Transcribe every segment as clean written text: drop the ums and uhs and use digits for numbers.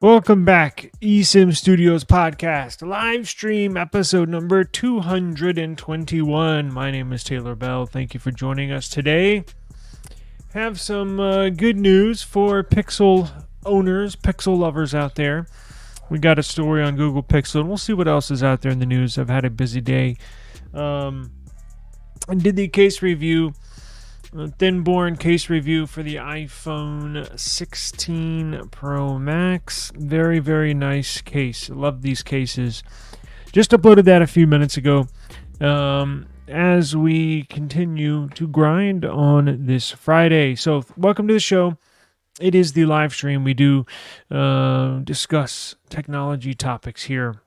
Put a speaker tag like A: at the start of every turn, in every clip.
A: Welcome back, eSIM Studios podcast, live stream episode number 221. My name is Taylor Bell. Thank you for joining us today. Have some good news for Pixel owners, Pixel lovers out there. We got a story on Google Pixel, and we'll see what else is out there in the news. I've had a busy day. I did the case review. Thin-born case review for the iPhone 16 Pro Max. Very, very nice case. Love these cases. Just uploaded that a few minutes ago. As we continue to grind on this Friday. So, welcome to the show. It is the live stream. We do discuss technology topics here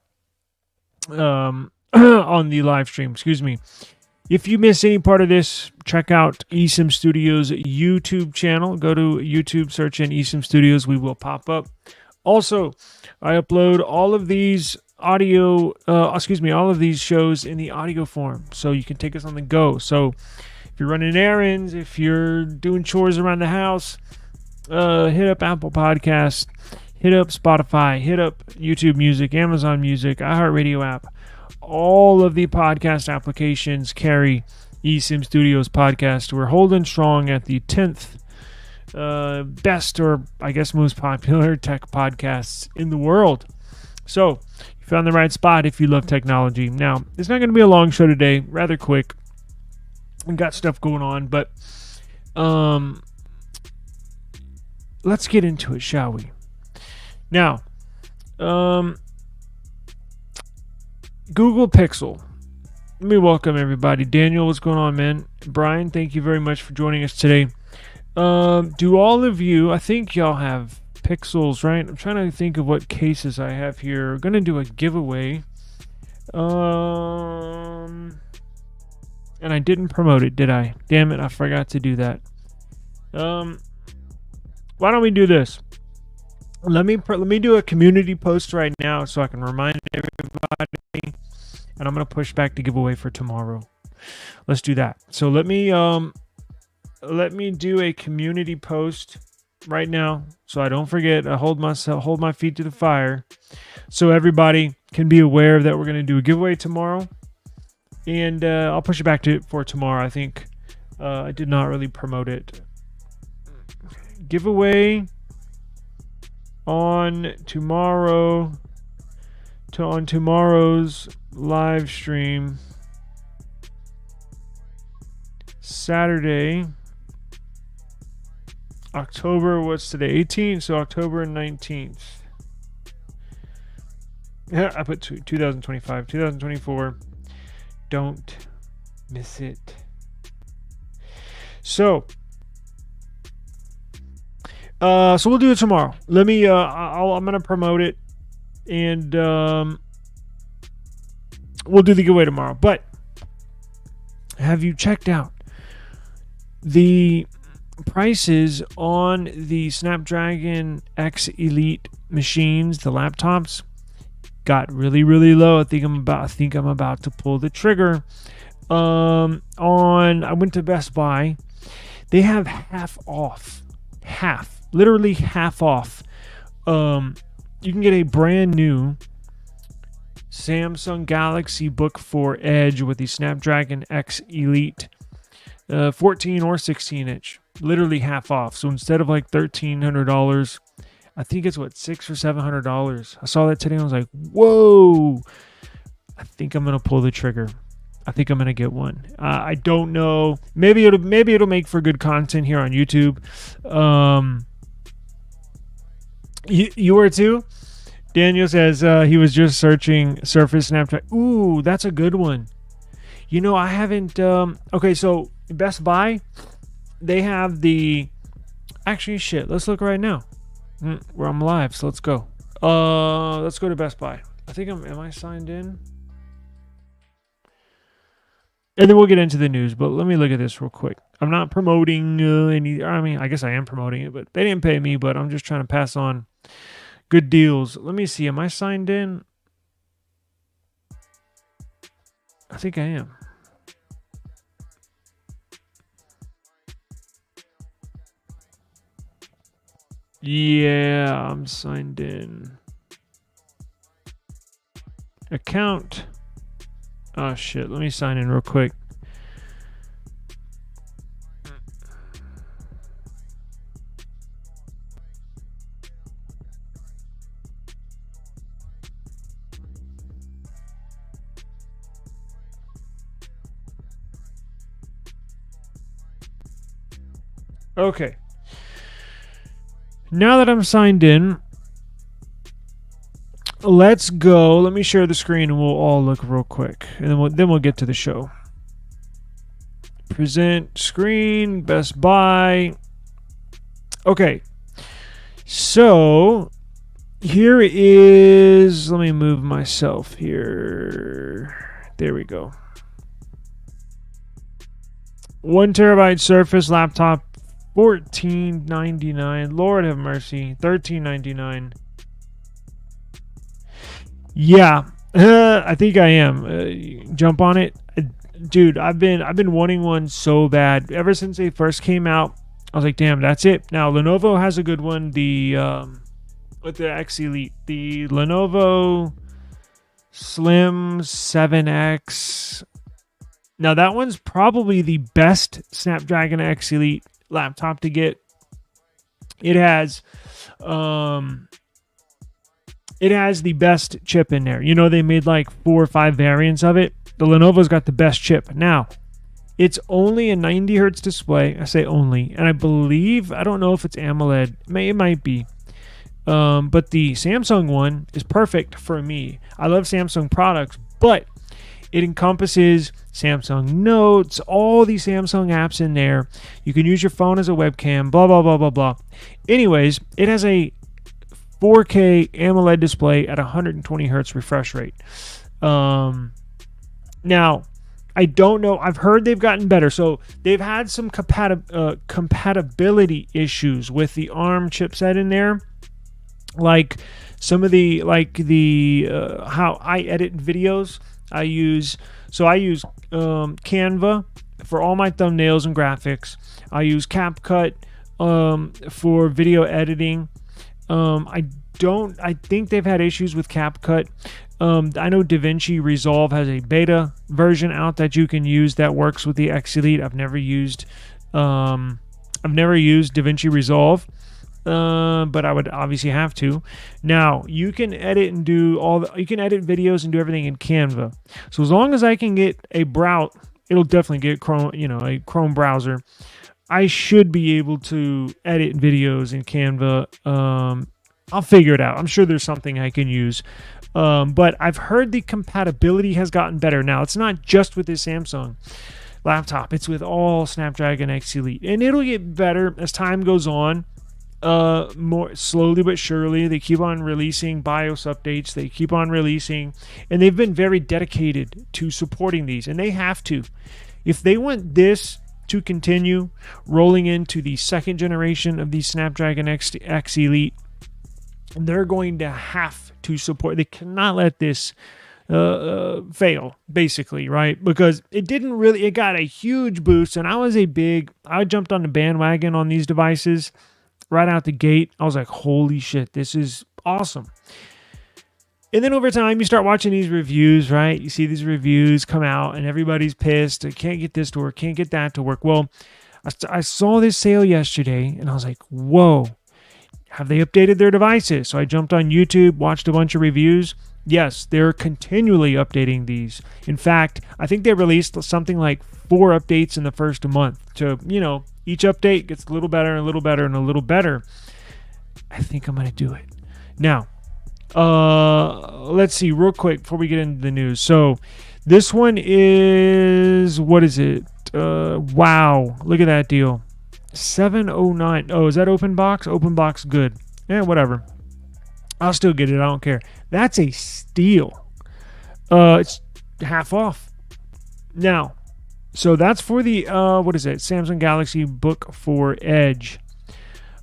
A: on the live stream. Excuse me. If you miss any part of this, check out eSIM Studios' YouTube channel. Go to YouTube, search in eSIM Studios. We will pop up. Also, I upload all of these all of these shows in the audio form, so you can take us on the go. So, if you're running errands, if you're doing chores around the house, hit up Apple Podcasts, hit up Spotify, hit up YouTube Music, Amazon Music, iHeartRadio app. All of the podcast applications carry eSIM Studios podcast. We're holding strong at the 10th best, or I guess most popular tech podcasts in the world. So you found the right spot if you love technology. Now, it's not going to be a long show today, rather quick. We've got stuff going on, but let's get into it, shall we? Now, Google Pixel. Let me welcome everybody. Daniel, what's going on, man? Brian, thank you very much for joining us today. Do all of you, I think y'all have Pixels, right? I'm trying to think of what cases I have here. We're going to do a giveaway. And I didn't promote it, did I? Damn it, I forgot to do that. Why don't we do this? Let me do a community post right now so I can remind everybody, and I'm going to push back the giveaway for tomorrow. Let's do that. So let me do a community post right now so I don't forget. I hold my feet to the fire so everybody can be aware that we're going to do a giveaway tomorrow, and I'll push it back for tomorrow. I think I did not really promote it. Giveaway on tomorrow's live stream, Saturday, October, what's today, 18th, so October 19th. Yeah, I put 2025, 2024. Don't miss it. So we'll do it tomorrow. Let me. I'm gonna promote it, and we'll do the giveaway tomorrow. But have you checked out the prices on the Snapdragon X Elite machines, the laptops? Got really, really low. I think I'm about to pull the trigger. I went to Best Buy. They have half off. Literally half off. You can get a brand new Samsung Galaxy Book 4 Edge with the Snapdragon X Elite 14 or 16 inch. Literally half off. So instead of like $1,300, I think it's $600 or $700. I saw that today and I was like, whoa! I think I'm gonna pull the trigger. I think I'm gonna get one. I don't know. Maybe it'll make for good content here on YouTube. You were too? Daniel says he was just searching Surface Snapdragon. Ooh, that's a good one. You know, I haven't... okay, so Best Buy, they have the... Actually, shit, let's look right now. I'm live, so let's go. Let's go to Best Buy. I think am I signed in? And then we'll get into the news, but let me look at this real quick. I'm not promoting any... I mean, I guess I am promoting it, but they didn't pay me, but I'm just trying to pass on good deals. Let me see. Am I signed in? I think I am. Yeah, I'm signed in. Account. Oh shit, let me sign in real quick. Okay. Now that I'm signed in, let's go. Let me share the screen and we'll all look real quick. And then we'll get to the show. Present screen, Best Buy. Okay. So here is, let me move myself here. There we go. 1 terabyte Surface laptop, $14.99. Lord have mercy, $13.99. Yeah, I think I am. Jump on it, dude. I've been wanting one so bad ever since they first came out. I was like, damn, that's it. Now Lenovo has a good one. The with the X Elite, the Lenovo Slim 7X. Now that one's probably the best Snapdragon X Elite laptop to get. It has the best chip in there. You know, they made like 4 or 5 variants of it. The Lenovo's got the best chip. Now, it's only a 90 hertz display. I say only, and I believe, I don't know if it's AMOLED. It might be. But the Samsung one is perfect for me. I love Samsung products, but it encompasses Samsung Notes, all these Samsung apps in there. You can use your phone as a webcam, blah, blah, blah, blah, blah. Anyways, it has a 4K AMOLED display at 120 hertz refresh rate. Now, I don't know. I've heard they've gotten better. So they've had some compatibility issues with the ARM chipset in there. Like some of the, how I edit videos. I use Canva for all my thumbnails and graphics. I use CapCut for video editing. I think they've had issues with CapCut. I know DaVinci Resolve has a beta version out that you can use that works with the X Elite. I've never used DaVinci Resolve. But I would obviously have to. Now you can edit and do you can edit videos and do everything in Canva. So as long as I can get a browse, it'll definitely get Chrome, a Chrome browser. I should be able to edit videos in Canva. I'll figure it out. I'm sure there's something I can use. But I've heard the compatibility has gotten better. Now it's not just with this Samsung laptop. It's with all Snapdragon X Elite, and it'll get better as time goes on. More slowly but surely. They keep on releasing BIOS updates. They keep on releasing, and they've been very dedicated to supporting these, and they have to. If they want this to continue rolling into the second generation of the Snapdragon X Elite, they're going to have to support. They cannot let this fail, basically, right? Because it got a huge boost, and I jumped on the bandwagon on these devices right out the gate. I was like, holy shit, this is awesome. And then over time, you start watching these reviews, right? You see these reviews come out and everybody's pissed. I can't get this to work, can't get that to work. Well, I saw this sale yesterday and I was like, whoa, have they updated their devices? So I jumped on YouTube, watched a bunch of reviews. Yes, they're continually updating these. In fact, I think they released something like 4 updates in the first month. To, each update gets a little better and a little better and a little better. I think I'm going to do it. Now, let's see real quick before we get into the news. So this one is, what is it? Wow, look at that deal. $709. Oh, is that open box? Open box, good. Yeah, whatever. I'll still get it. I don't care. That's a steal. It's half off. Now, so that's for the, what is it? Samsung Galaxy Book 4 Edge.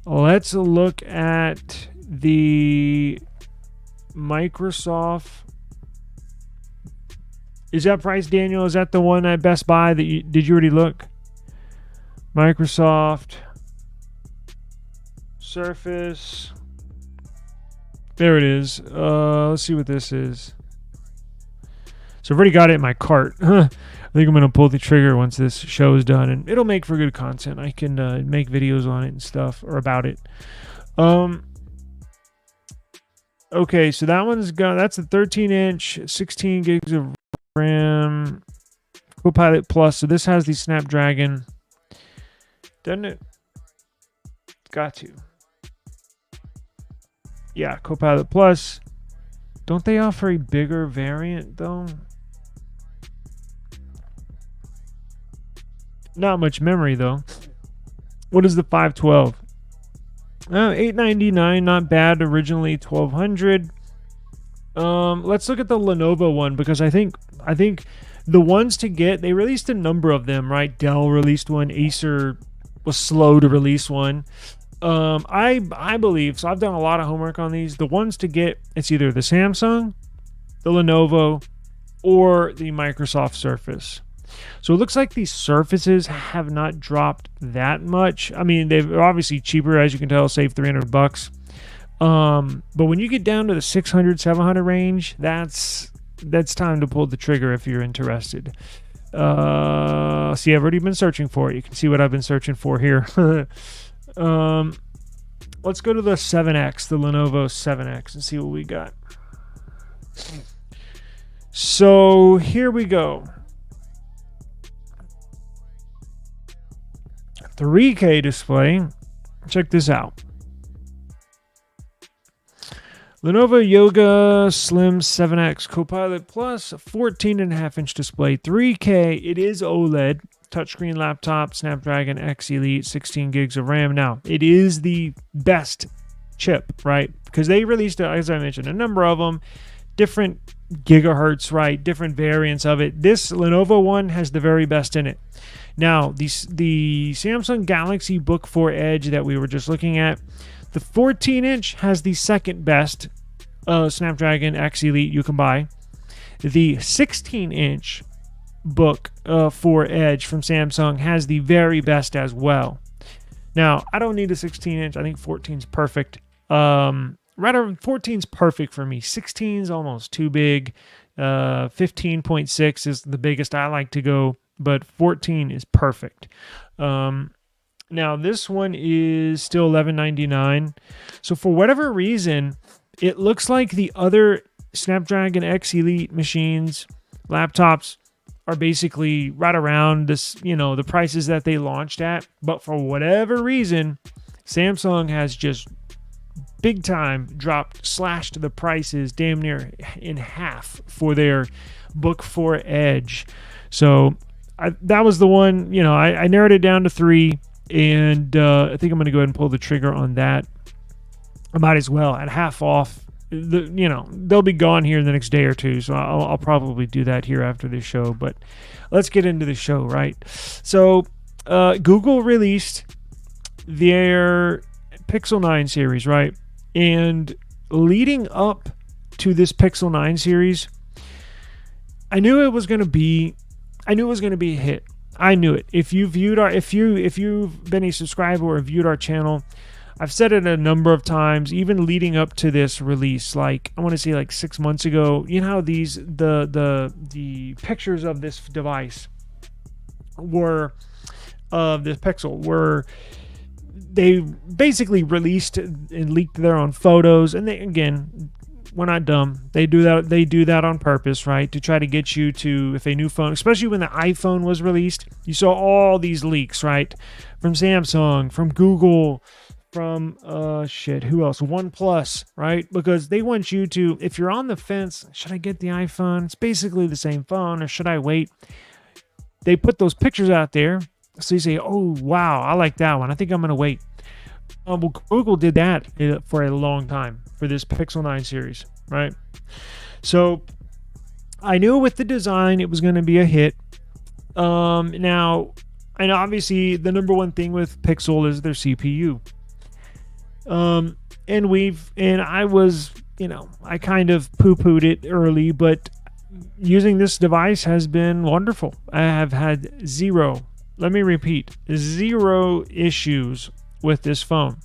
A: Let's look at the Microsoft. Is that price, Daniel? Is that the one at Best Buy that did you already look? Microsoft Surface. There it is. Let's see what this is. So I've already got it in my cart. I think I'm going to pull the trigger once this show is done, and it'll make for good content. I can make videos on it and stuff, or about it. Okay, so that one's got, that's a 13-inch, 16 gigs of RAM, Copilot Plus. So this has the Snapdragon. Doesn't it? Got to. Yeah, Copilot Plus. Don't they offer a bigger variant, though? Not much memory, though. What is the 512? $899, not bad. Originally $1,200. Let's look at the Lenovo one, because I think the ones to get, they released a number of them, right? Dell released one. Acer was slow to release one. I believe, so I've done a lot of homework on these. The ones to get, it's either the Samsung, the Lenovo, or the Microsoft Surface. So it looks like these Surfaces have not dropped that much. I mean, they're obviously cheaper, as you can tell, save $300. But when you get down to the 600, 700 range, that's time to pull the trigger if you're interested. See, I've already been searching for it. You can see what I've been searching for here. Let's go to the 7X, the Lenovo 7X, and see what we got. So here we go. 3K display. Check this out. Lenovo Yoga Slim 7X Copilot Plus, 14.5-inch display, 3K. It is OLED. Touchscreen laptop, Snapdragon X Elite, 16 gigs of RAM. Now, it is the best chip, right? Because they released, as I mentioned, a number of them, different gigahertz, right? Different variants of it. This Lenovo one has the very best in it. Now, the Samsung Galaxy Book 4 Edge that we were just looking at, the 14-inch has the second best Snapdragon X Elite you can buy. The 16-inch Book 4 Edge from Samsung has the very best as well. Now, I don't need a 16-inch. I think 14's perfect. Rather, 14's perfect for me. 16's almost too big. 15.6 is the biggest I like to go, but 14 is perfect. Now, this one is still $11.99. So for whatever reason, it looks like the other Snapdragon X Elite machines, laptops, are basically right around this, the prices that they launched at. But for whatever reason, Samsung has just big time slashed the prices damn near in half for their Book 4 Edge. So that was the one, I narrowed it down to 3, and I think I'm going to go ahead and pull the trigger on that. I might as well at half off. They'll be gone here in the next day or two, so I'll probably do that here after this show. But let's get into the show, right? So Google released their Pixel 9 series, right? And leading up to this Pixel 9 series, I knew it was going to be a hit. I knew it. If you've been a subscriber or viewed our channel, I've said it a number of times, even leading up to this release, like I want to say like 6 months ago. You know how the pictures of this device were this Pixel were, they basically released and leaked their own photos, and they, again, we're not dumb. They do that on purpose, right? To try to get you to, if a new phone, especially when the iPhone was released, you saw all these leaks, right? From Samsung, from Google, from who else? OnePlus, right? Because they want you to, if you're on the fence, should I get the iPhone? It's basically the same phone, or should I wait? They put those pictures out there, so you say, oh wow, I like that one, I think I'm gonna wait. Well, Google did that for a long time for this Pixel 9 series, right? So I knew with the design it was going to be a hit. Now, and obviously the number one thing with Pixel is their CPU. And I was, I kind of poo-pooed it early, but using this device has been wonderful. I have had zero issues with this phone.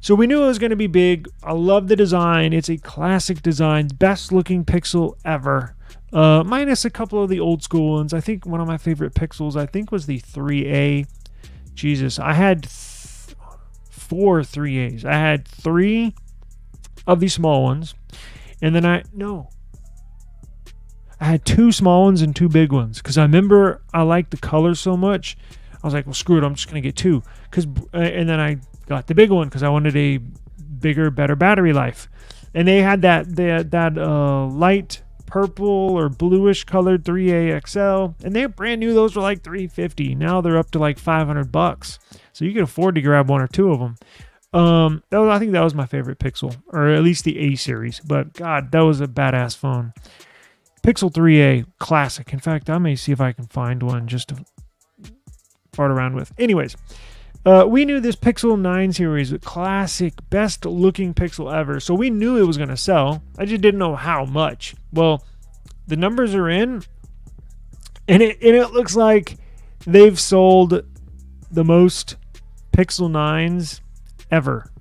A: So we knew it was going to be big. I love the design. It's a classic design, best looking Pixel ever. Minus a couple of the old school ones. I think one of my favorite Pixels, I think, was the 3A. Jesus, I had 4 3As. I had 3 of the small ones, and then I had 2 small ones and 2 big ones, because I remember I liked the color so much. I was like, well, screw it, I'm just gonna get 2. And then I got the big one because I wanted a bigger, better battery life. And they had that light purple or bluish colored 3A XL, and they're brand new. Those were like $350. Now they're up to like $500, so you can afford to grab 1 or 2 of them. I think that was my favorite Pixel, or at least the A series. But God, that was a badass phone. Pixel 3A, classic. In fact, I may see if I can find one just to fart around with. Anyways, we knew this Pixel 9 series, classic, best looking Pixel ever. So we knew it was going to sell. I just didn't know how much. Well, the numbers are in, and it looks like they've sold the most Pixel 9s ever.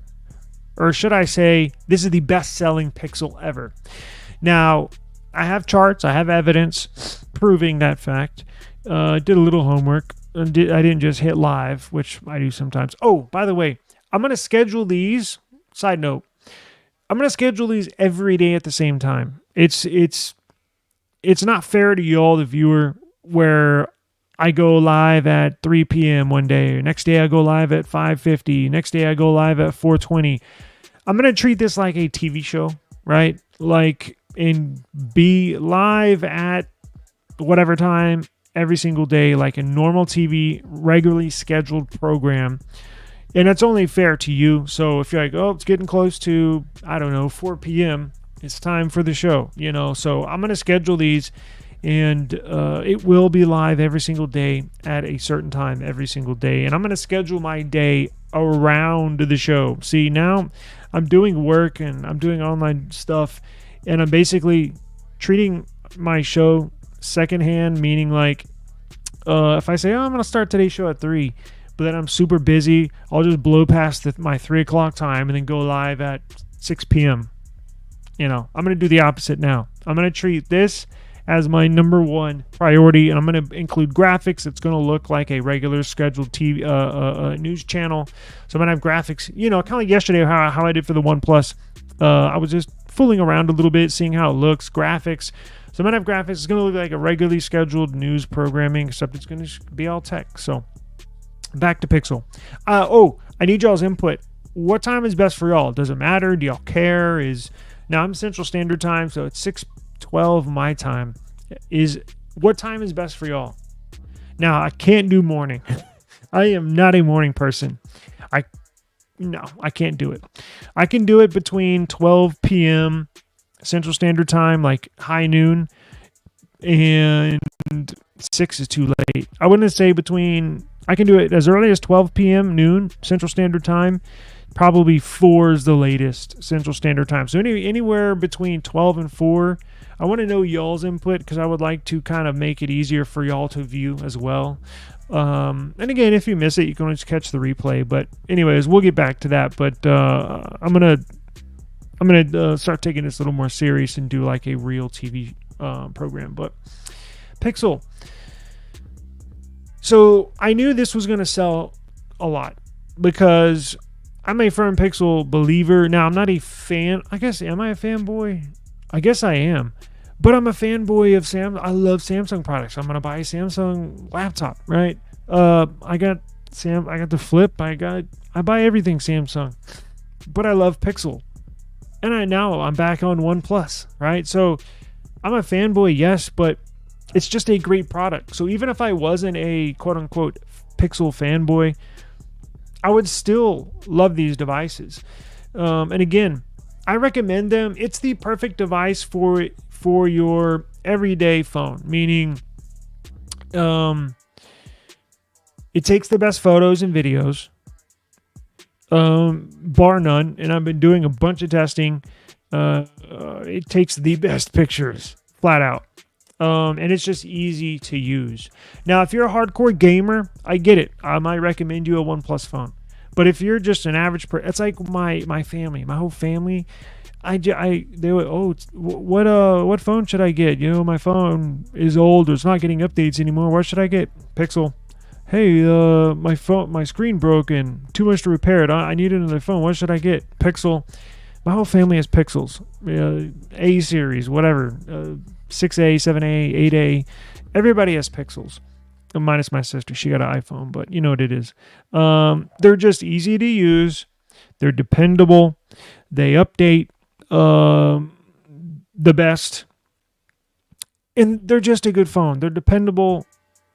A: Or should I say, this is the best selling Pixel ever. Now, I have charts, I have evidence proving that fact. Did a little homework. I didn't just hit live, which I do sometimes. Oh, by the way, I'm going to schedule these. Side note, I'm going to schedule these every day at the same time. It's not fair to y'all, the viewer, where I go live at 3 p.m. one day. Next day I go live at 5:50. Next day I go live at 4:20. I'm going to treat this like a TV show, right? Like, and be live at whatever time every single day, like a normal TV, regularly scheduled program. And it's only fair to you. So if you're like, oh, it's getting close to, I don't know, 4 p.m., it's time for the show, you know. So I'm going to schedule these, and it will be live every single day at a certain time every single day. And I'm going to schedule my day around the show. See, now I'm doing work and I'm doing online stuff, and I'm basically treating my show secondhand, meaning like if I say, oh, I'm going to start today's show at 3, but then I'm super busy, I'll just blow past my 3 o'clock time and then go live at 6 p.m. You know, I'm going to do the opposite now. I'm going to treat this as my number one priority, and I'm going to include graphics. It's going to look like a regular scheduled TV news channel. So I'm going to have graphics, you know, kind of like yesterday, how I did for the OnePlus. I was just fooling around a little bit, seeing how it looks, graphics. So I'm going to have graphics. It's going to look like a regularly scheduled news programming, except it's going to be all tech. So back to Pixel. I need y'all's input. What time is best for y'all? Does it matter? Do y'all care? Now I'm Central Standard Time, so it's 6:12 my time. What time is best for y'all? Now, I can't do morning. I am not a morning person. I can't do it. I can do it between 12 p.m. Central Standard Time, like high noon, and 6 is too late. I wouldn't say I can do it as early as 12 p.m. noon Central Standard Time. Probably 4 is the latest Central Standard Time. So anywhere between 12 and 4. I want to know y'all's input, because I would like to kind of make it easier for y'all to view as well. And again, if you miss it, you can always catch the replay. But anyways, we'll get back to that. But I'm gonna start taking this a little more serious and do like a real TV program. But Pixel. So I knew this was gonna sell a lot, because I'm a firm Pixel believer. Now, I'm not a fan. I guess, am I a fanboy? I guess I am. But I'm a fanboy of Samsung. I love Samsung products. I'm going to buy a Samsung laptop, right? I got the Flip. I buy everything Samsung. But I love Pixel. And I'm back on OnePlus, right? So I'm a fanboy, yes, but it's just a great product. So even if I wasn't a quote-unquote Pixel fanboy, I would still love these devices. And again, I recommend them. It's the perfect device for your everyday phone, meaning it takes the best photos and videos, bar none. And I've been doing a bunch of testing. It takes the best pictures, flat out. And it's just easy to use. Now, if you're a hardcore gamer, I get it. I might recommend you a OnePlus phone. But if you're just an average person, it's like my family, my whole family. They would, oh, what phone should I get? You know, my phone is old or it's not getting updates anymore. What should I get? Pixel. Hey, my screen broken. Too much to repair it. I need another phone. What should I get? Pixel. My whole family has Pixels. A series, whatever. 6A, 7A, 8A. Everybody has Pixels. Minus my sister. She got an iPhone, but you know what it is. They're just easy to use. They're dependable. They update the best. And they're just a good phone. They're dependable.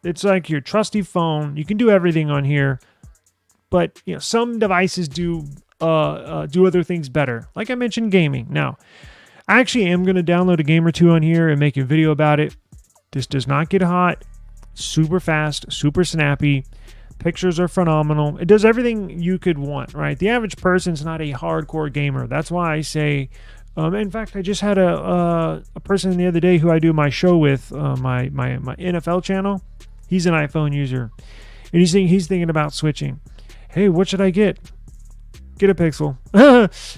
A: It's like your trusty phone. You can do everything on here. But you know, some devices do other things better. Like I mentioned, gaming. Now, I actually am going to download a game or two on here and make a video about it. This does not get hot. Super fast, super snappy. Pictures are phenomenal. It does everything you could want, right? The average person's not a hardcore gamer. That's why I say, in fact, I just had a person the other day who I do my show with, my NFL channel. He's an iPhone user, and he's thinking about switching. Hey, what should I get? Get a Pixel.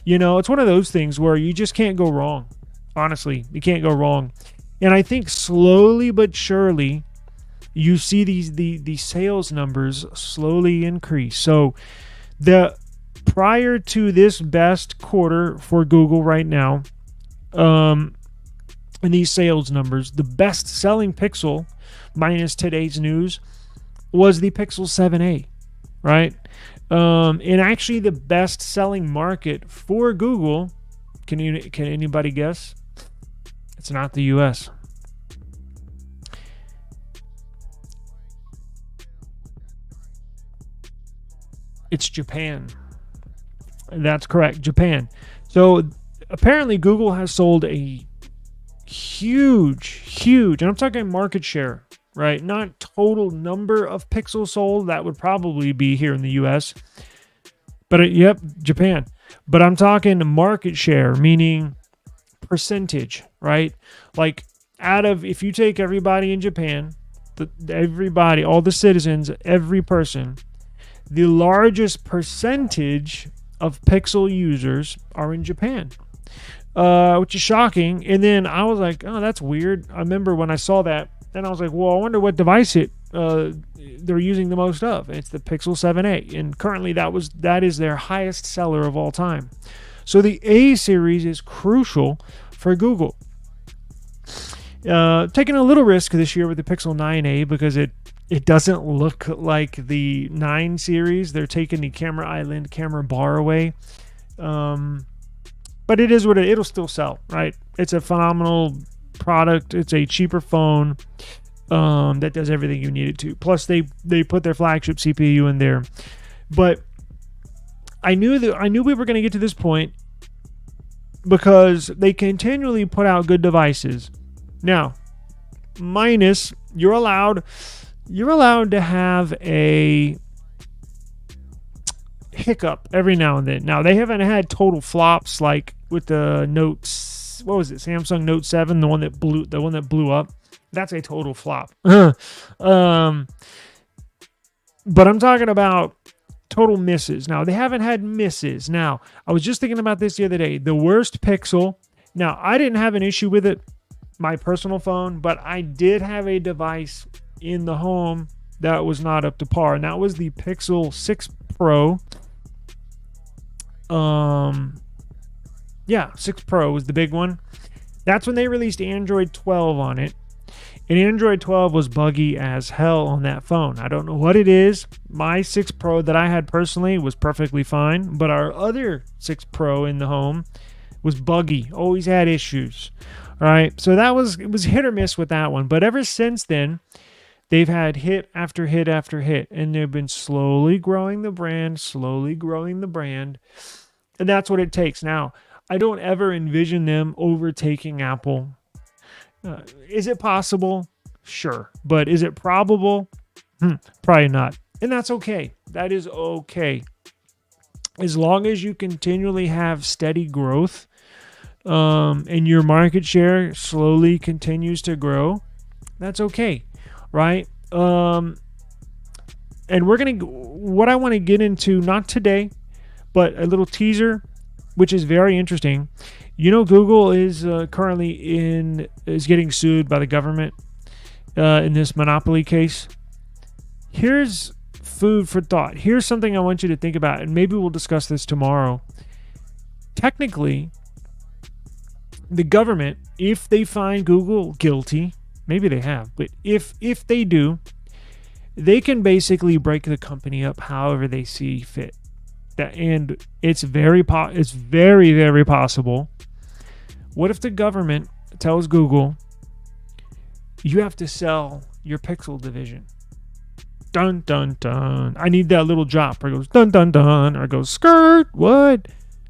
A: You know, it's one of those things where you just can't go wrong. Honestly, you can't go wrong. And I think slowly but surely, you see these sales numbers slowly increase. So prior to this best quarter for Google right now, and these sales numbers, the best selling Pixel, minus today's news, was the Pixel 7a, right? And actually the best selling market for Google, can anybody guess? It's not the US. It's Japan. That's correct, Japan. So apparently Google has sold a huge, and I'm talking market share, right? Not total number of pixels sold. That would probably be here in the US. But yep, Japan. But I'm talking market share, meaning percentage, right? Like if you take everybody in Japan, everybody, all the citizens, every person, the largest percentage of Pixel users are in Japan, which is shocking. And then I was like, oh, that's weird. I remember when I saw that, and I was like, well, I wonder what device they're using the most of. It's the Pixel 7a, and currently that is their highest seller of all time. So the A series is crucial for Google. Taking a little risk this year with the Pixel 9a because it doesn't look like the 9 series. They're taking the camera island, camera bar away. But it is what it'll still sell, right? It's a phenomenal product. It's a cheaper phone that does everything you need it to. Plus, they put their flagship CPU in there. But I knew we were going to get to this point because they continually put out good devices. Now, minus you're allowed to have a hiccup every now and then. Now, they haven't had total flops like with the Notes. What was it? Samsung Note 7, the one that blew up. That's a total flop. But I'm talking about total misses. Now, they haven't had misses. Now, I was just thinking about this the other day. The worst Pixel. Now, I didn't have an issue with it, my personal phone, but I did have a device in the home that was not up to par, and that was the Pixel 6 Pro. 6 Pro was the big one. That's when they released Android 12 on it, and Android 12 was buggy as hell on that phone. I don't know what it is. My 6 Pro that I had personally was perfectly fine, but our other 6 Pro in the home was buggy, always had issues. All right, so it was hit or miss with that one, but ever since then, they've had hit after hit after hit, and they've been slowly growing the brand, and that's what it takes. Now, I don't ever envision them overtaking Apple. Is it possible? Sure. But is it probable? Probably not. And that's okay. That is okay. As long as you continually have steady growth, and your market share slowly continues to grow, that's okay. Right? And what I want to get into, not today, but a little teaser, which is very interesting. Google is currently is getting sued by the government in this monopoly case. Here's food for thought. Here's something I want you to think about, and maybe we'll discuss this tomorrow. Technically, the government, if they find Google guilty, maybe they have, but if they do, they can basically break the company up however they see fit. And it's very, very possible. What if the government tells Google, you have to sell your Pixel division? Dun, dun, dun. I need that little drop. Or it goes, dun, dun, dun. Or it goes, skirt. What?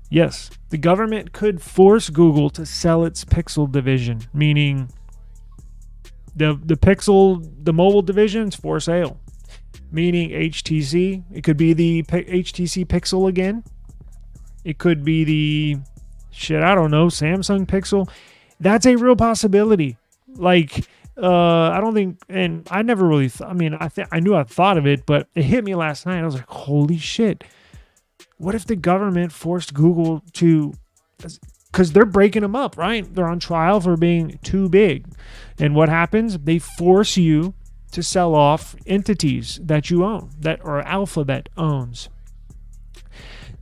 A: Yes. The government could force Google to sell its Pixel division, meaning the Pixel, the mobile division is for sale. Meaning HTC. It could be the HTC Pixel again. It could be the, I don't know, Samsung Pixel. That's a real possibility. I don't think, and I never really, I knew I thought of it, but it hit me last night. I was like, holy shit. What if the government forced Google to, because they're breaking them up, right? They're on trial for being too big. And what happens? They force you to sell off entities that you own, or Alphabet owns.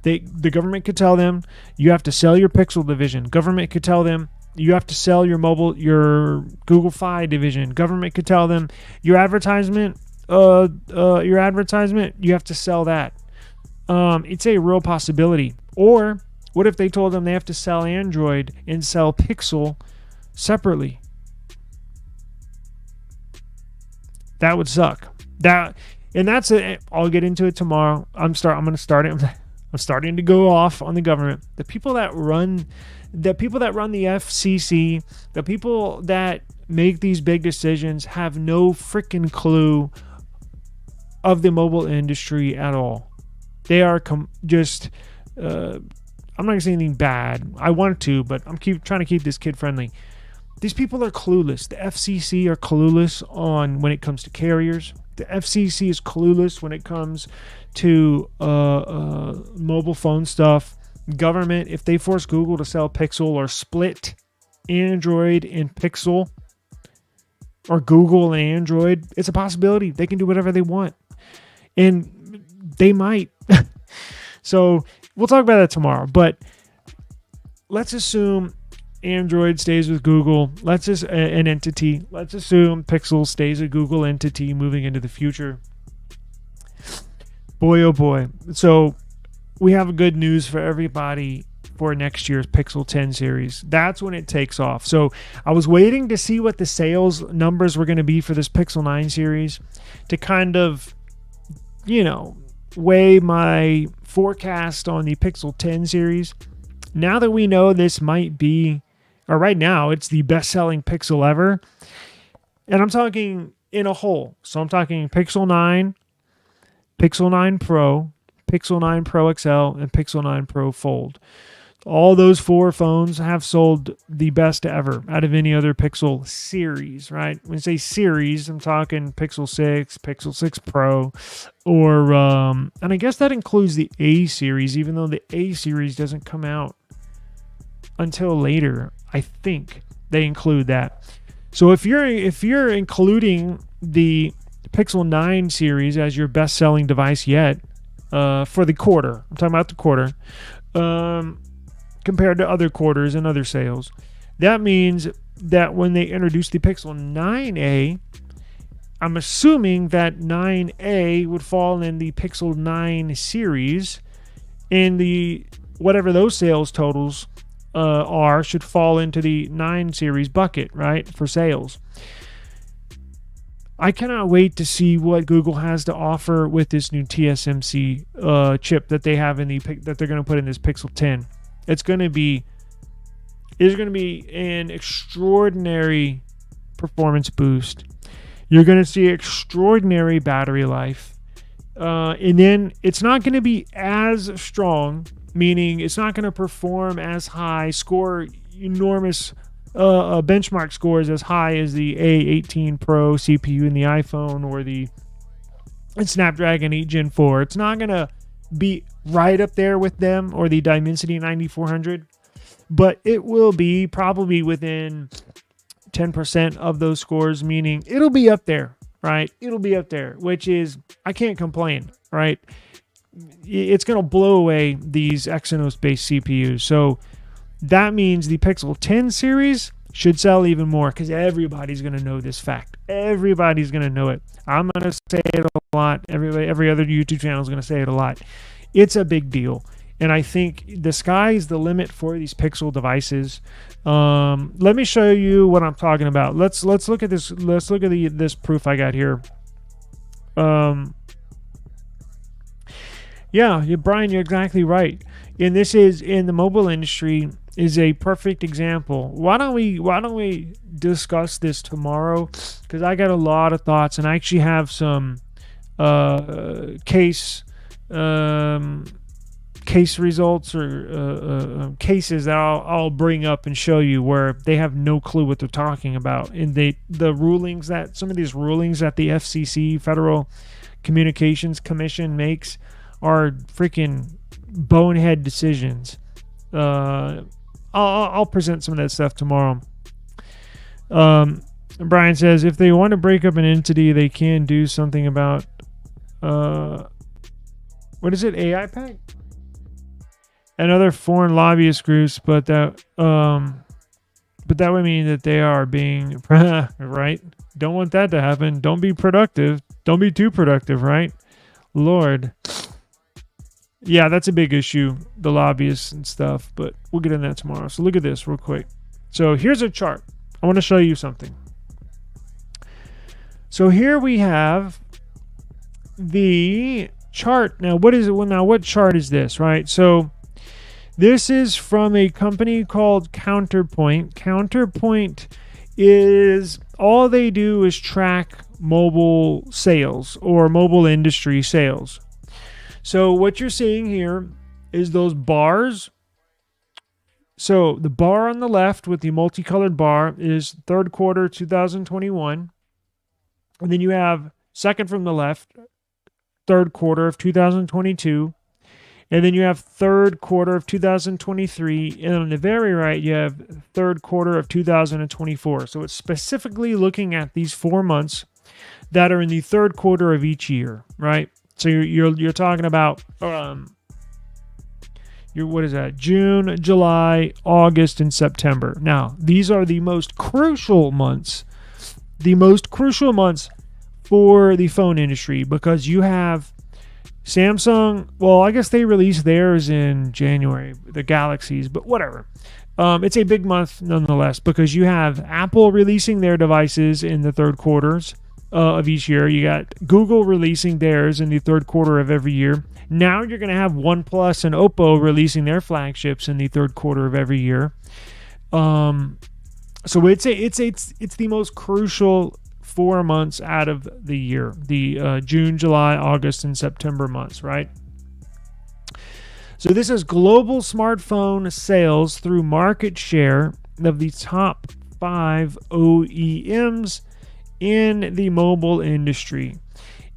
A: The government could tell them, you have to sell your Pixel division. Government could tell them, you have to sell your Google Fi division. Government could tell them your advertisement, you have to sell that. It's a real possibility. Or what if they told them they have to sell Android and sell Pixel separately? That would suck. That's it. I'll get into it tomorrow. I'm starting to go off on the government. The people that run the FCC, the people that make these big decisions have no freaking clue of the mobile industry at all. They are just, I'm not going to say anything bad. I want to, but I'm trying to keep this kid friendly. These people are clueless. The FCC are clueless when it comes to carriers. The FCC is clueless when it comes to mobile phone stuff. Government, if they force Google to sell Pixel or split Android and Pixel, or Google and Android, it's a possibility. They can do whatever they want. And they might. So we'll talk about that tomorrow. But let's assume Android stays with Google. Let's just an entity. Let's assume Pixel stays a Google entity moving into the future. Boy, oh boy. So we have good news for everybody for next year's Pixel 10 series. That's when it takes off. So I was waiting to see what the sales numbers were going to be for this Pixel 9 series to kind of, weigh my forecast on the Pixel 10 series. Now that we know this might be, or right now, it's the best-selling Pixel ever. And I'm talking in a whole. So I'm talking Pixel 9, Pixel 9 Pro, Pixel 9 Pro XL, and Pixel 9 Pro Fold. All those four phones have sold the best ever out of any other Pixel series, right? When I say series, I'm talking Pixel 6, Pixel 6 Pro, or, and I guess that includes the A series, even though the A series doesn't come out until later. I think they include that. So if you're including the Pixel 9 series as your best-selling device yet, for the quarter, I'm talking about the quarter, compared to other quarters and other sales, that means that when they introduce the Pixel 9a, I'm assuming that 9a would fall in the Pixel 9 series, and the whatever those sales totals should fall into the 9 series bucket, right, for sales. I cannot wait to see what Google has to offer with this new TSMC chip that they have that they're going to put in this Pixel 10. It's going to be an extraordinary performance boost. You're going to see extraordinary battery life. And then it's not going to be as strong, meaning it's not going to perform as high, score enormous benchmark scores as high as the A18 Pro CPU in the iPhone or the and Snapdragon 8 Gen 4. It's not going to be right up there with them or the Dimensity 9400, but it will be probably within 10% of those scores, meaning it'll be up there, right? It'll be up there, which is, I can't complain, right? It's going to blow away these Exynos-based CPUs. So that means the Pixel 10 series should sell even more because everybody's going to know this fact. Everybody's going to know it. I'm going to say it a lot. Every other YouTube channel is going to say it a lot. It's a big deal. And I think the sky is the limit for these Pixel devices. Let me show you what I'm talking about. Let's look at this. Let's look at this proof I got here. Yeah, Brian, you're exactly right. And this is in the mobile industry is a perfect example. Why don't we discuss this tomorrow? Because I got a lot of thoughts, and I actually have some case results or cases that I'll bring up and show you where they have no clue what they're talking about. And the rulings that some of these rulings that the FCC, Federal Communications Commission, makes are freaking bonehead decisions. I'll present some of that stuff tomorrow. Brian says if they want to break up an entity, they can do something about what is it? AI pack and other foreign lobbyist groups, but that would mean that they are being right. Don't want that to happen. Don't be productive. Don't be too productive, right? Lord. Yeah, that's a big issue, the lobbyists and stuff, but we'll get into that tomorrow. So look at this real quick. So here's a chart. I want to show you something. So here we have the chart. Now, what is it? Well, now, what chart is this, right? So this is from a company called CounterPoint. CounterPoint is, all they do is track mobile sales or mobile industry sales. So what you're seeing here is those bars. So the bar on the left with the multicolored bar is third quarter 2021. And then you have second from the left, third quarter of 2022. And then you have third quarter of 2023. And on the very right, you have third quarter of 2024. So it's specifically looking at these 4 months that are in the third quarter of each year, right? So you're talking about what is that? June, July, August, and September. Now, these are the most crucial months. The most crucial months for the phone industry because you have Samsung. Well, I guess they released theirs in January, the Galaxies, but whatever. It's a big month nonetheless because you have Apple releasing their devices in the third quarters of each year. You got Google releasing theirs in the third quarter of every year. Now you're going to have OnePlus and Oppo releasing their flagships in the third quarter of every year. So it's the most crucial 4 months out of the year, the June, July, August, and September months, right? So this is global smartphone sales through market share of the top 5 OEMs in the mobile industry.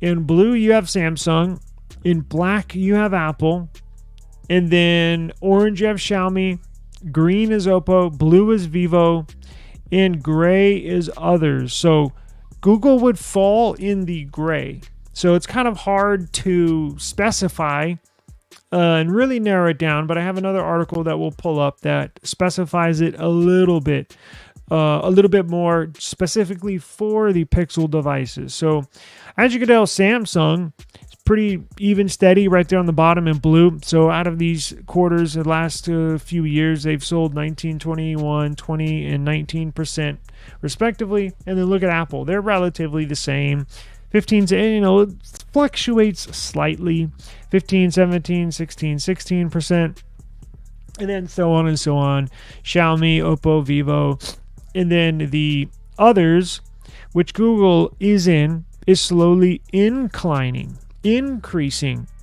A: In blue, you have Samsung. In black, you have Apple. And then orange, you have Xiaomi. Green is Oppo. Blue is Vivo. And gray is others. So Google would fall in the gray. So it's kind of hard to specify and really narrow it down. But I have another article that we'll pull up that specifies it a little bit more specifically for the Pixel devices. So as you can tell, Samsung is pretty even steady right there on the bottom in blue. So out of these quarters, the last few years, they've sold 19, 21, 20, and 19% respectively. And then look at Apple. They're relatively the same. 15, it fluctuates slightly. 15, 17, 16, 16%. And then so on and so on. Xiaomi, Oppo, Vivo. And then the others, which Google is in, is slowly increasing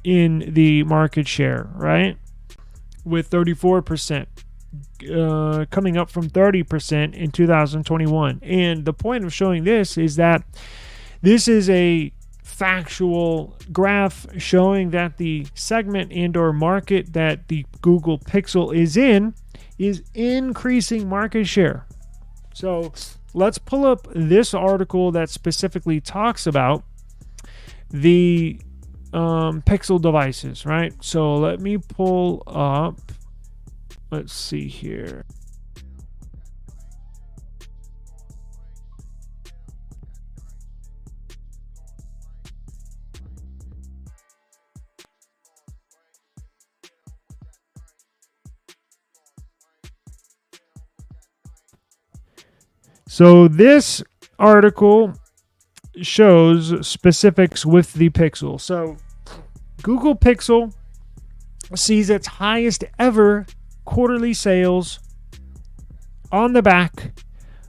A: in the market share, right? With 34%, coming up from 30% in 2021. And the point of showing this is that this is a factual graph showing that the segment and or market that the Google Pixel is in is increasing market share. So let's pull up this article that specifically talks about the Pixel devices, right? So let me pull up, let's see here. So this article shows specifics with the Pixel. So Google Pixel sees its highest ever quarterly sales on the back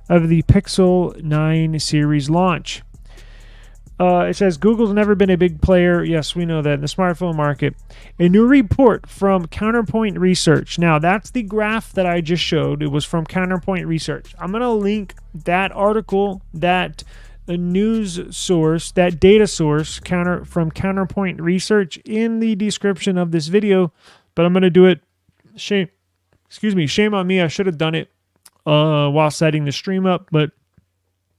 A: of the Pixel 9 series launch. It says Google's never been a big player. Yes, we know that in the smartphone market. A new report from CounterPoint Research. Now, that's the graph that I just showed. It was from CounterPoint Research. I'm going to link that article, that news source, that data source from CounterPoint Research in the description of this video. But I'm going to do it. Shame on me. I should have done it while setting the stream up, but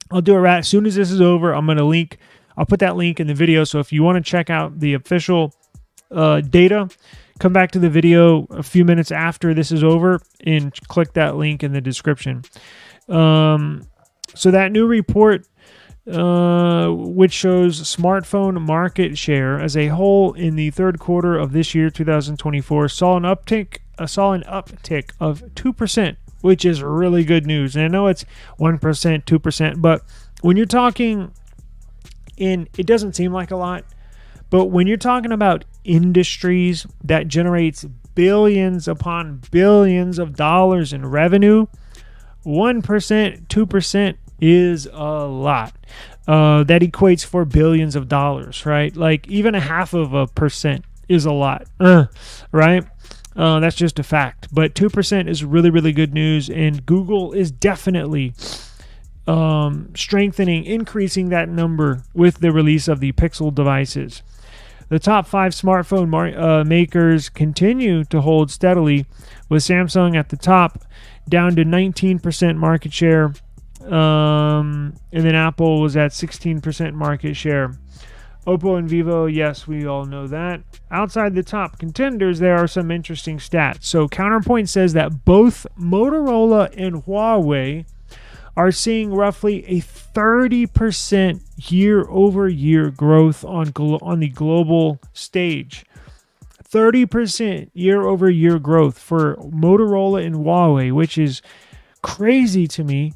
A: I'll do it right as soon as this is over. I'll put that link in the video. So if you want to check out the official data, come back to the video a few minutes after this is over and click that link in the description. So that new report, which shows smartphone market share as a whole in the third quarter of this year, 2024, saw an uptick of 2%, which is really good news. And I know it's 1%, 2%, but when you're talking it doesn't seem like a lot, but when you're talking about industries that generates billions upon billions of dollars in revenue, 1%, 2% is a lot. That equates for billions of dollars, right? Like even 0.5% is a lot, right? That's just a fact. But 2% is really, really good news, and Google is definitely increasing that number with the release of the Pixel devices. The top 5 smartphone makers continue to hold steadily, with Samsung at the top, down to 19% market share, and then Apple was at 16% market share. Oppo and Vivo, yes, we all know that. Outside the top contenders, there are some interesting stats. So Counterpoint says that both Motorola and Huawei are seeing roughly a 30% year-over-year growth on the global stage. 30% year-over-year growth for Motorola and Huawei, which is crazy to me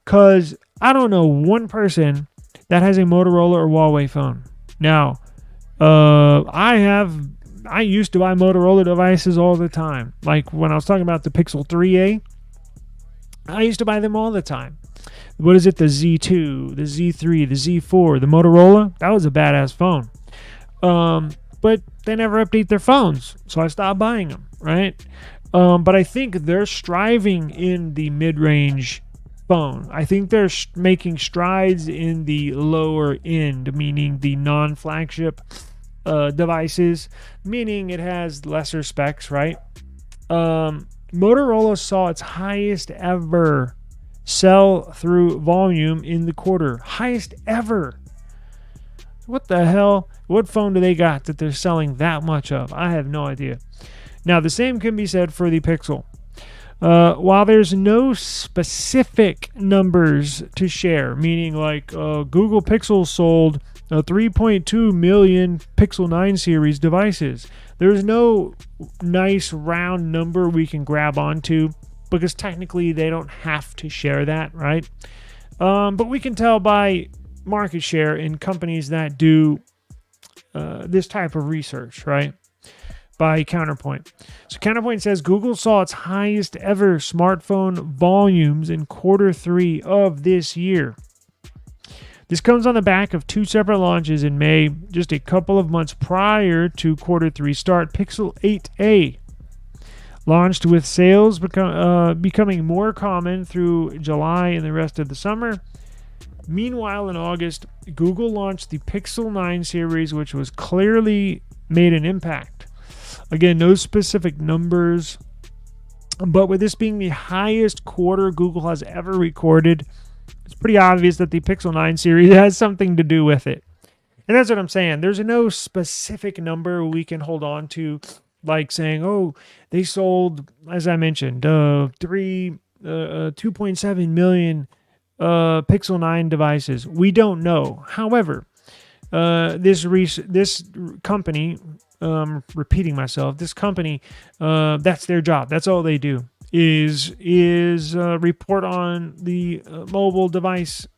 A: because I don't know one person that has a Motorola or Huawei phone. Now, I used to buy Motorola devices all the time. Like when I was talking about the Pixel 3a, I used to buy them all the time. What is it? The Z2, the Z3, the Z4, the Motorola? That was a badass phone. But they never update their phones, so I stopped buying them, right? But I think they're striving in the mid-range phone. I think they're making strides in the lower end, meaning the non-flagship devices, meaning it has lesser specs, right? Motorola saw its highest ever sell-through volume in the quarter. Highest ever. What the hell? What phone do they got that they're selling that much of? I have no idea. Now, the same can be said for the Pixel. While there's no specific numbers to share, meaning like Google Pixel sold 3.2 million Pixel 9 series devices. There's no nice round number we can grab onto because technically they don't have to share that, right? But we can tell by market share in companies that do this type of research, right? By Counterpoint. So Counterpoint says Google saw its highest ever smartphone volumes in quarter 3 of this year. This comes on the back of 2 separate launches in May, just a couple of months prior to quarter 3 start. Pixel 8a launched with sales becoming more common through July and the rest of the summer. Meanwhile, in August, Google launched the Pixel 9 series, which was clearly made an impact. Again, no specific numbers, but with this being the highest quarter Google has ever recorded, it's pretty obvious that the Pixel 9 series has something to do with it. And that's what I'm saying. There's no specific number we can hold on to, like saying, oh, they sold, as I mentioned, 2.7 million Pixel 9 devices. We don't know. However, this company, repeating myself, this company, that's their job. That's all they do is report on the mobile device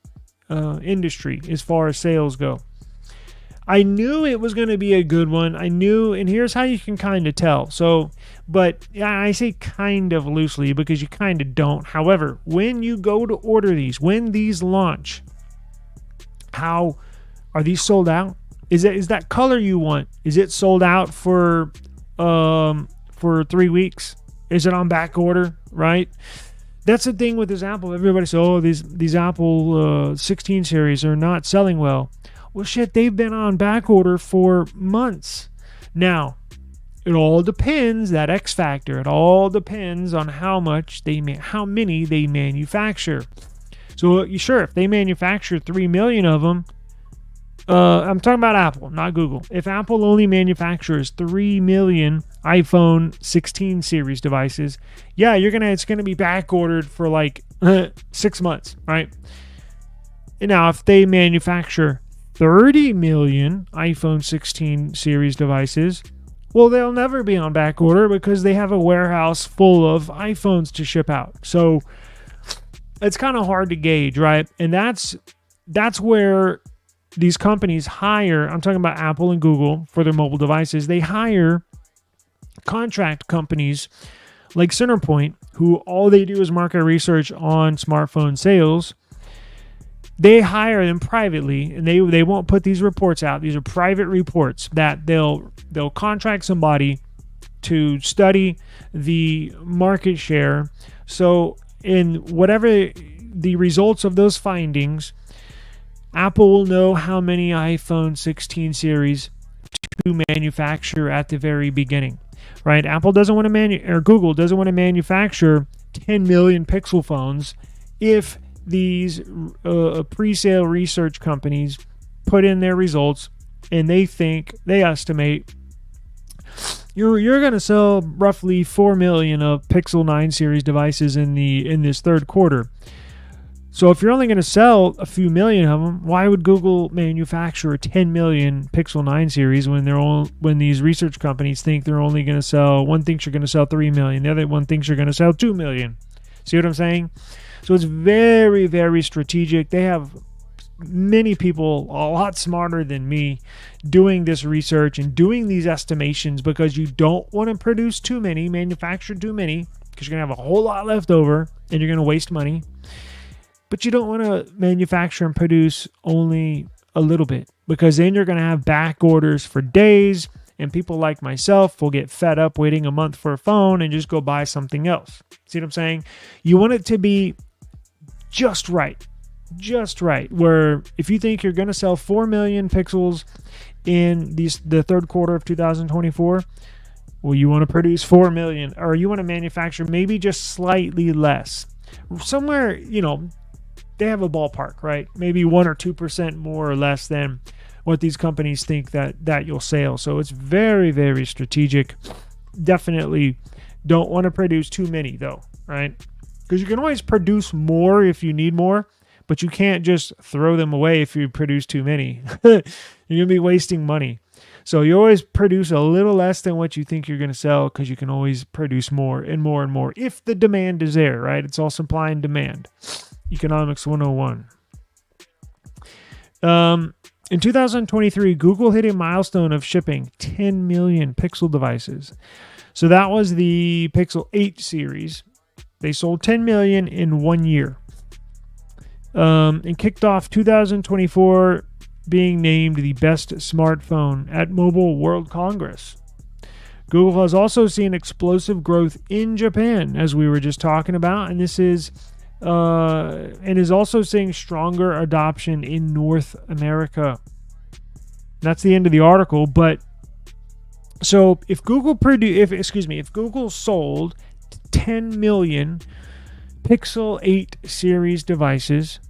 A: industry as far as sales go. I knew it was going to be a good one. I knew, and here's how you can kind of tell. So, but I say kind of loosely because you kind of don't. However, when you go to order these, when these launch, how are these sold out? Is that color you want? Is it sold out for 3 weeks? Is it on back order? Right? That's the thing with this Apple. Everybody says, oh, these Apple 16 series are not selling well. Well, shit, they've been on back order for months. Now, it all depends, that X factor, it all depends on how many they manufacture. So, sure, if they manufacture 3 million of them, I'm talking about Apple, not Google. If Apple only manufactures 3 million iPhone 16 series devices, yeah, it's gonna be back ordered for like 6 months, right? And now, if they manufacture 30 million iPhone 16 series devices, well, they'll never be on back order because they have a warehouse full of iPhones to ship out. So it's kind of hard to gauge, right? And that's where these companies hire, I'm talking about Apple and Google for their mobile devices, they hire contract companies like CounterPoint, who all they do is market research on smartphone sales. They hire them privately, and they won't put these reports out. These are private reports that they'll contract somebody to study the market share. So in whatever the results of those findings, Apple will know how many iPhone 16 series to manufacture at the very beginning, right? Apple doesn't want to or Google doesn't want to manufacture 10 million Pixel phones if these pre-sale research companies put in their results and they estimate you're going to sell roughly 4 million of Pixel 9 series devices in this third quarter. So if you're only going to sell a few million of them, why would Google manufacture 10 million Pixel 9 series when these research companies think they're only going to sell, one thinks you're going to sell 3 million, the other one thinks you're going to sell 2 million. See what I'm saying? So it's very, very strategic. They have many people a lot smarter than me doing this research and doing these estimations because you don't want to produce too many, manufacture too many, because you're going to have a whole lot left over and you're going to waste money. But you don't want to manufacture and produce only a little bit because then you're going to have back orders for days, and people like myself will get fed up waiting a month for a phone and just go buy something else. See what I'm saying? You want it to be just right, where if you think you're going to sell 4 million pixels in the third quarter of 2024, well, you want to produce 4 million, or you want to manufacture maybe just slightly less. Somewhere, they have a ballpark, right? Maybe 1 or 2% more or less than what these companies think that you'll sell. So it's very, very strategic. Definitely don't want to produce too many, though, right? Because you can always produce more if you need more, but you can't just throw them away if you produce too many. You're going to be wasting money. So you always produce a little less than what you think you're going to sell because you can always produce more and more and more if the demand is there, right? It's all supply and demand. Economics 101. In 2023, Google hit a milestone of shipping 10 million Pixel devices. So that was the Pixel 8 series. They sold 10 million in 1 year. And kicked off 2024 being named the best smartphone at Mobile World Congress. Google has also seen explosive growth in Japan, as we were just talking about, and this is and is also seeing stronger adoption in North America. That's the end of the article. But so if Google sold 10 million Pixel 8 series devices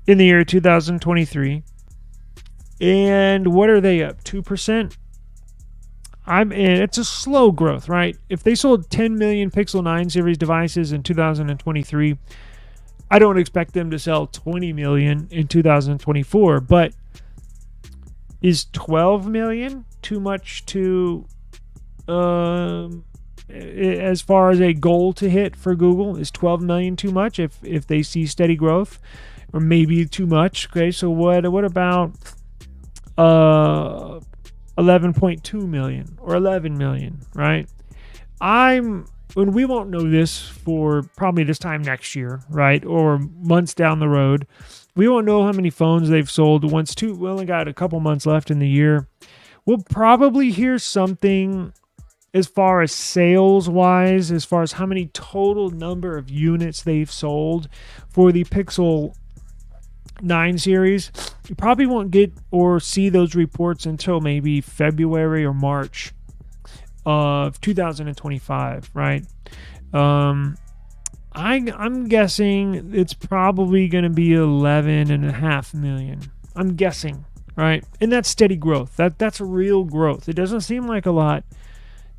A: in the year 2023, and what are they up? 2%? And it's a slow growth, right? If they sold 10 million Pixel 9 series devices in 2023, I don't expect them to sell 20 million in 2024. But is 12 million too much to, as far as a goal to hit for Google? Is 12 million too much if they see steady growth, or maybe too much? Okay, so what about 11.2 million or 11 million, right? We won't know this for probably this time next year, right? Or months down the road. We won't know how many phones they've sold we only got a couple months left in the year. We'll probably hear something as far as sales wise, as far as how many total number of units they've sold for the Pixel 9 series. You probably won't get or see those reports until maybe February or March of 2025, right? I'm guessing it's probably going to be 11.5 million. I'm guessing, right? And that's steady growth. That's real growth. It doesn't seem like a lot,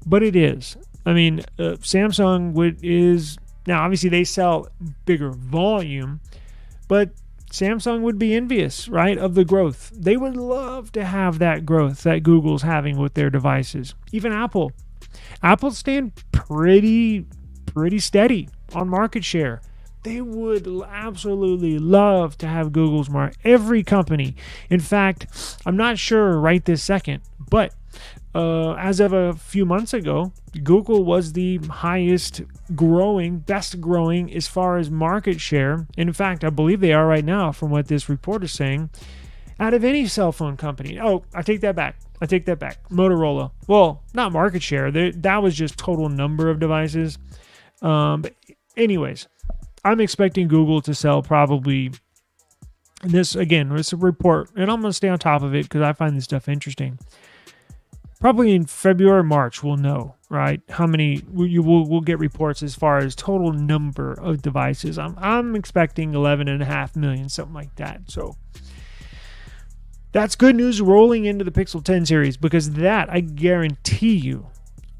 A: but it is. I mean, Samsung is now, obviously they sell bigger volume, but Samsung would be envious, right, of the growth. They would love to have that growth that Google's having with their devices. Even Apple's staying pretty steady on market share. They would absolutely love to have Google's market. Every company. In fact, I'm not sure right this second, but as of a few months ago, Google was the best growing as far as market share. In fact, I believe they are right now, from what this report is saying, out of any cell phone company. Oh, I take that back. Motorola. Well, not market share. That was just total number of devices. But anyways, I'm expecting Google to sell probably this, again, it's a report, and I'm going to stay on top of it because I find this stuff interesting. Probably in February or March, we'll know, right? How many we'll get reports as far as total number of devices. I'm expecting 11.5 million, something like that. So that's good news rolling into the Pixel 10 series, because that, I guarantee you,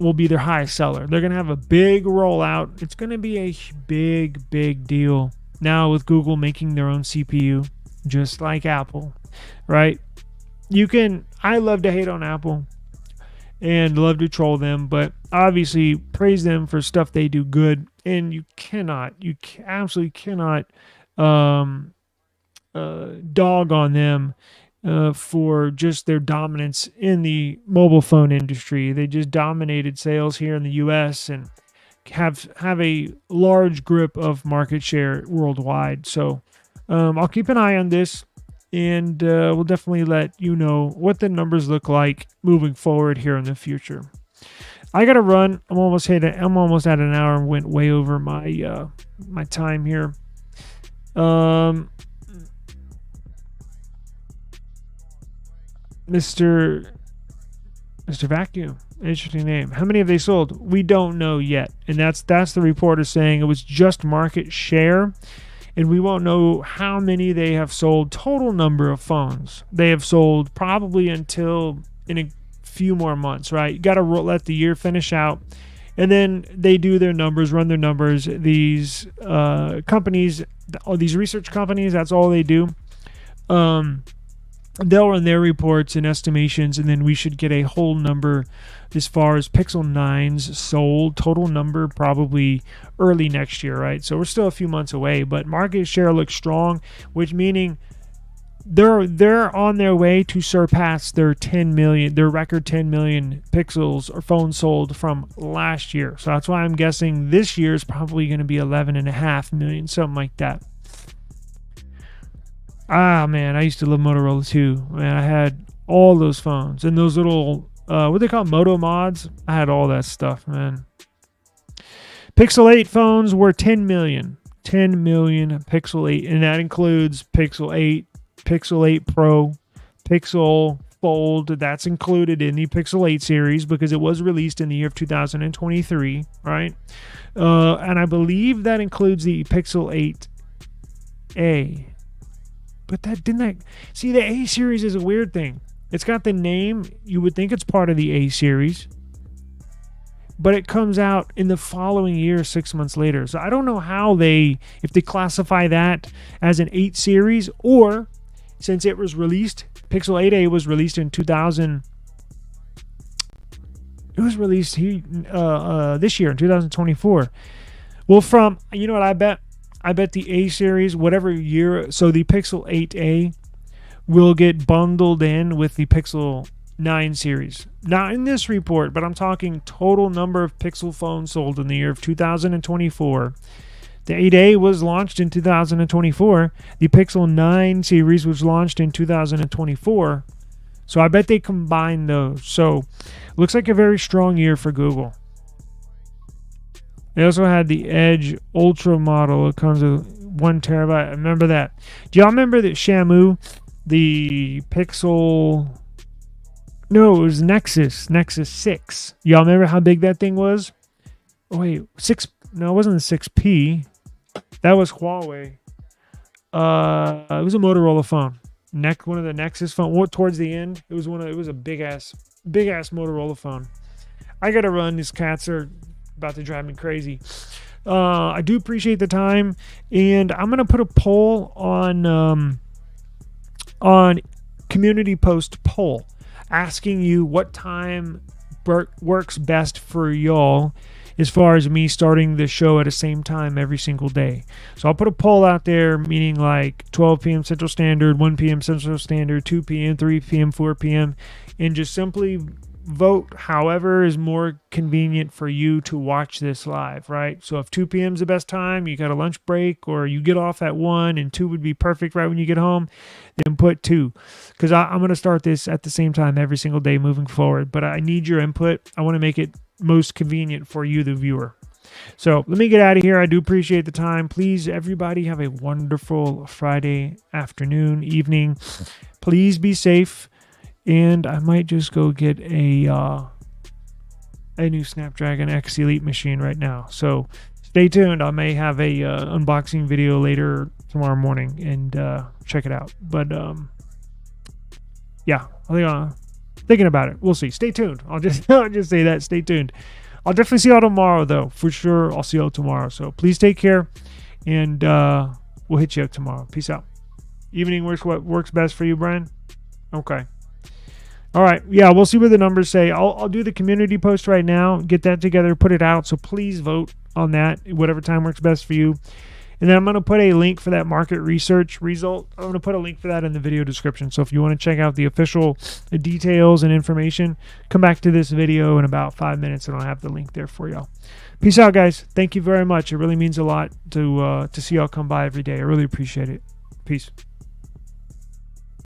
A: will be their highest seller. They're going to have a big rollout. It's going to be a big deal. Now with Google making their own CPU, just like Apple, right? I love to hate on Apple and love to troll them, but obviously praise them for stuff they do good. And you absolutely cannot dog on them for just their dominance in the mobile phone industry. They just dominated sales here in the US and have a large grip of market share worldwide. So I'll keep an eye on this, and we'll definitely let you know what the numbers look like moving forward here in the future. I gotta run. I'm almost at an hour and went way over my my time here. Mr. Vacuum, interesting name. How many have they sold? We don't know yet, and that's the reporter saying it was just market share, and we won't know how many they have sold. Total number of phones they have sold probably until in a few more months, right? You got to let the year finish out, and then they do their numbers, run their numbers. These companies, all these research companies, that's all they do. They'll run their reports and estimations, and then we should get a whole number as far as Pixel 9s sold. Total number probably early next year, right? So we're still a few months away, but market share looks strong, which meaning they're on their way to surpass their record 10 million pixels or phones sold from last year. So that's why I'm guessing this year is probably going to be 11.5 million, something like that. Ah, man, I used to love Motorola too. Man, I had all those phones and those little, what they call Moto mods. I had all that stuff, man. Pixel 8 phones were 10 million. 10 million Pixel 8, and that includes Pixel 8, Pixel 8 Pro, Pixel Fold. That's included in the Pixel 8 series because it was released in the year of 2023, right? And I believe that includes the Pixel 8A. But that didn't that see, the A series is a weird thing. It's got the name, you would think it's part of the A series, but it comes out in the following year 6 months later. So I don't know how if they classify that as an 8 series, or since it was released, Pixel 8A was released in 2000. It was released this year in 2024. Well, from, you know what I bet? I bet the A series, whatever year, so the Pixel 8A will get bundled in with the Pixel 9 series. Not in this report, but I'm talking total number of Pixel phones sold in the year of 2024. The 8A was launched in 2024. The Pixel 9 series was launched in 2024. So I bet they combine those. So looks like a very strong year for Google. They also had the Edge Ultra model. It comes with 1 terabyte. I remember that. Do y'all remember that Xiaomi, the Pixel... No, it was Nexus 6. Y'all remember how big that thing was? Oh, wait, 6... No, it wasn't the 6P. That was Huawei. It was a Motorola phone. One of the Nexus phone. Towards the end, it was a big ass Motorola phone. I gotta run. These cats are about to drive me crazy. I do appreciate the time, and I'm gonna put a poll on community post poll asking you what time works best for y'all as far as me starting the show at the same time every single day. So I'll put a poll out there, meaning like 12 p.m. Central Standard, 1 p.m. Central Standard, 2 p.m., 3 p.m., 4 p.m., and just simply vote however is more convenient for you to watch this live, right? So if 2 p.m. is the best time, you got a lunch break, or you get off at 1 and 2 would be perfect right when you get home, then put 2. Because I'm going to start this at the same time every single day moving forward. But I need your input. I want to make it most convenient for you, the viewer. So let me get out of here. I do appreciate the time. Please, everybody, have a wonderful Friday afternoon, evening. Please be safe. And I might just go get a new Snapdragon X Elite machine right now. So stay tuned. I may have a unboxing video later tomorrow morning, and check it out. But yeah, I think thinking about it. We'll see. Stay tuned. I'll just say that. Stay tuned. I'll definitely see y'all tomorrow, though. For sure, I'll see y'all tomorrow. So please take care, and we'll hit you up tomorrow. Peace out. Evening works. What works best for you, Brian? Okay. All right. Yeah, we'll see what the numbers say. I'll do the community post right now, get that together, put it out. So please vote on that, whatever time works best for you. And then I'm going to put a link for that market research result. I'm going to put a link for that in the video description. So if you want to check out the official details and information, come back to this video in about 5 minutes, and I'll have the link there for y'all. Peace out, guys. Thank you very much. It really means a lot to see y'all come by every day. I really appreciate it. Peace.